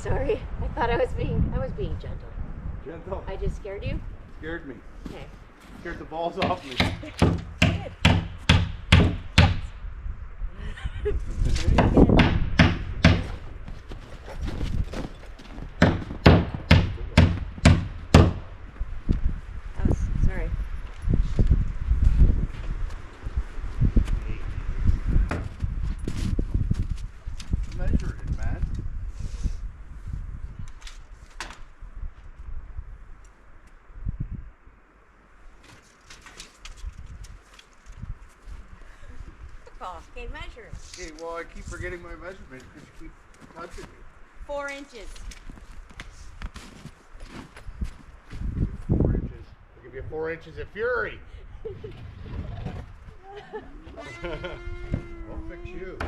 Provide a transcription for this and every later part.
sorry. I thought I was being gentle. Gentle. I just scared you? Scared me. Okay. Scared the balls off me. Sorry. Measure it, man. Okay, measure. Okay, well, I keep forgetting my measurement because you keep touching me. 4 inches. 4 inches. I'll give you 4 inches of fury. I'll fix you.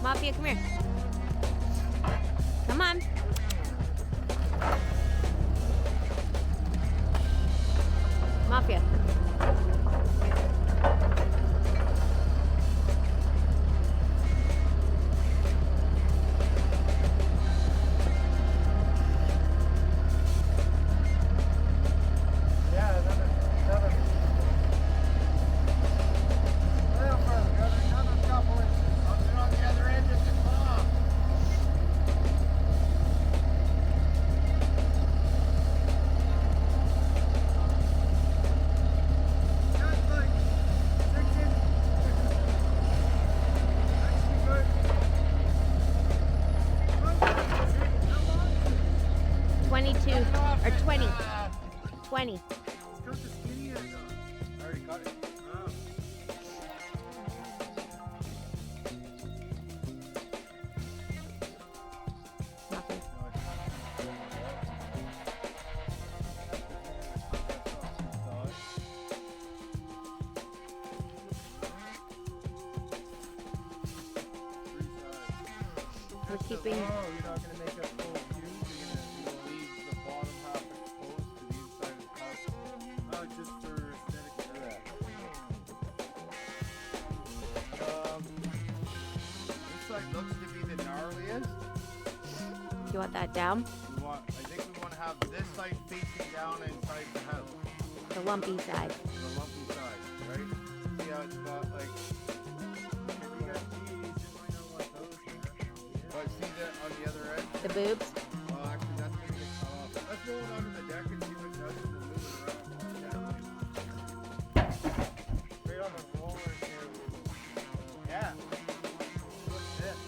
Mafia, come here. Come on. Mafia. Yeah, another. Another couple inches. On the other end of the claw. That's like 6 inches. Actually good. How long? 22 or 20. 20. Cut the skinny end off. I already cut it. Oh. Mafia. We're keeping. You're not going to make that full view. You're going to leave the bottom half exposed to the inside of the house. Oh, just for aesthetic. This side looks to be the gnarliest. You want that down? I think we want to have this side facing down inside the house. The lumpy side. The lumpy side, right? See how it's got like. But see that on the other end? The boobs. Well, actually, that's going to get cut off. Let's roll it onto the deck and see what it does when we're moving around. Straight on the roller here. Yeah. What's this?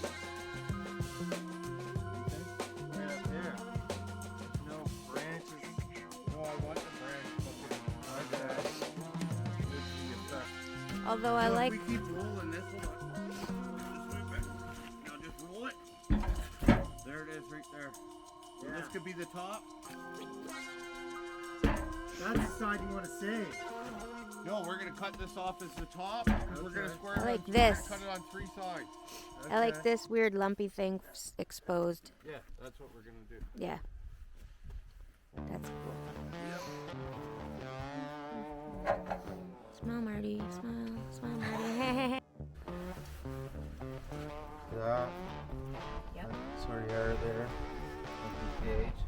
Right up here. No branches. No, I want the branch. Okay. What's the effect? Although I Well, like. if we keep rolling this one. Now just roll it. There it is right there. So this could be the top. That's the side you want to save. No, we're gonna cut this off as the top. And we're gonna square it. I like on, this. Cut it on 3 sides. I like this weird lumpy thing exposed. Yeah, that's what we're gonna do. Yeah. That's cool. Smile, Marty. Smile, smile, Marty. that. Yep. Sort of area there. With the gauge.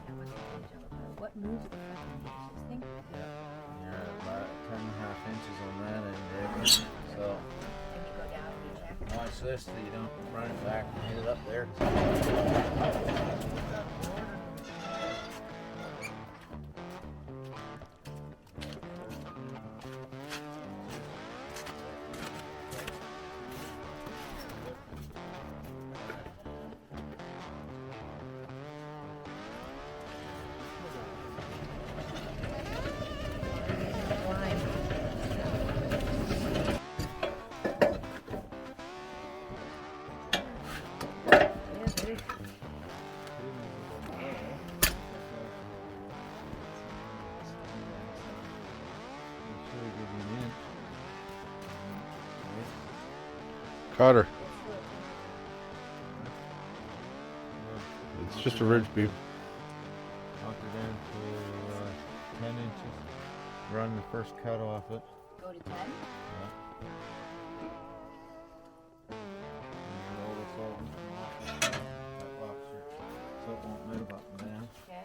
Now what's the gauge all about? What moves the fucking gauge? This thing? Yeah, about 10.5 inches on that end there. So, And you go down and you check. watch this so you don't run it back and hit it up there. Cutter. It's just a ridge beam. Knock it down to 10 inches. Run the first cut off it. Go to 10? Roll this over. That locks your, so it won't move up and down. Okay.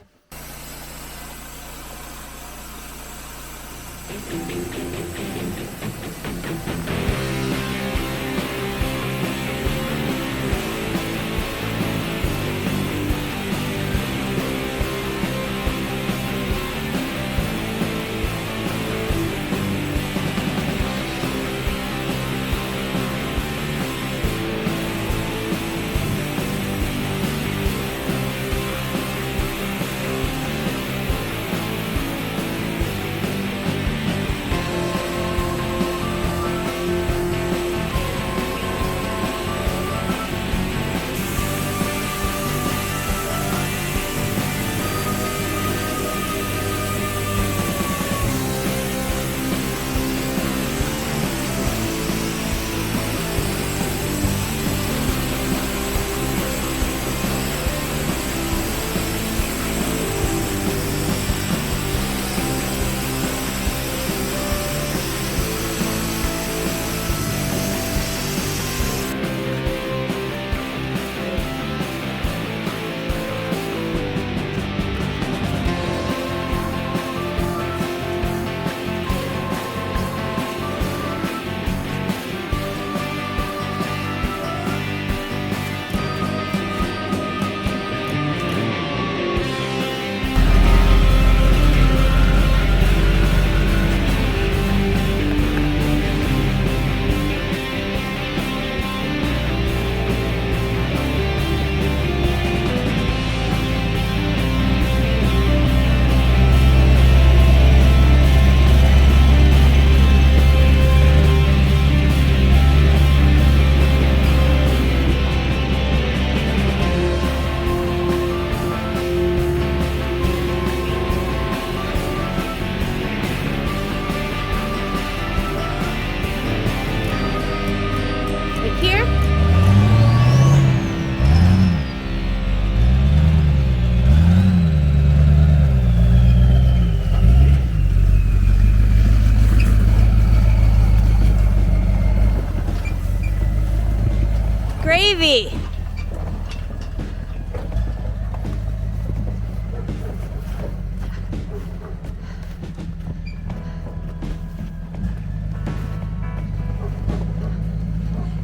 Gravy!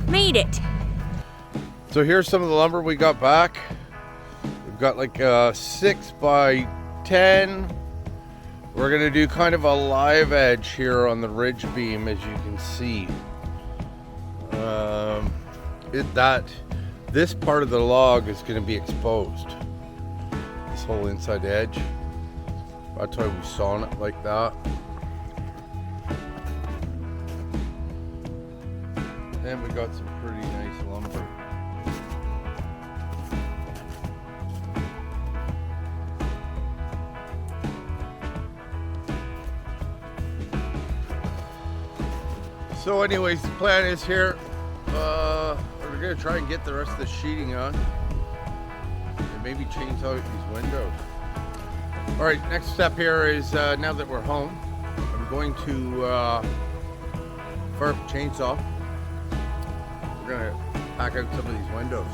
Made it! So here's some of the lumber we got back. We've got like a 6 by 10. We're gonna do kind of a live edge here on the ridge beam, as you can see. This part of the log is gonna be exposed. This whole inside edge. That's why we sawn it like that. And we got some pretty nice lumber. So anyways, the plan is here, we're gonna try and get the rest of the sheeting on and maybe change out these windows. All right, next step here is now that we're home, I'm going to fire up the chainsaw. We're gonna pack out some of these windows.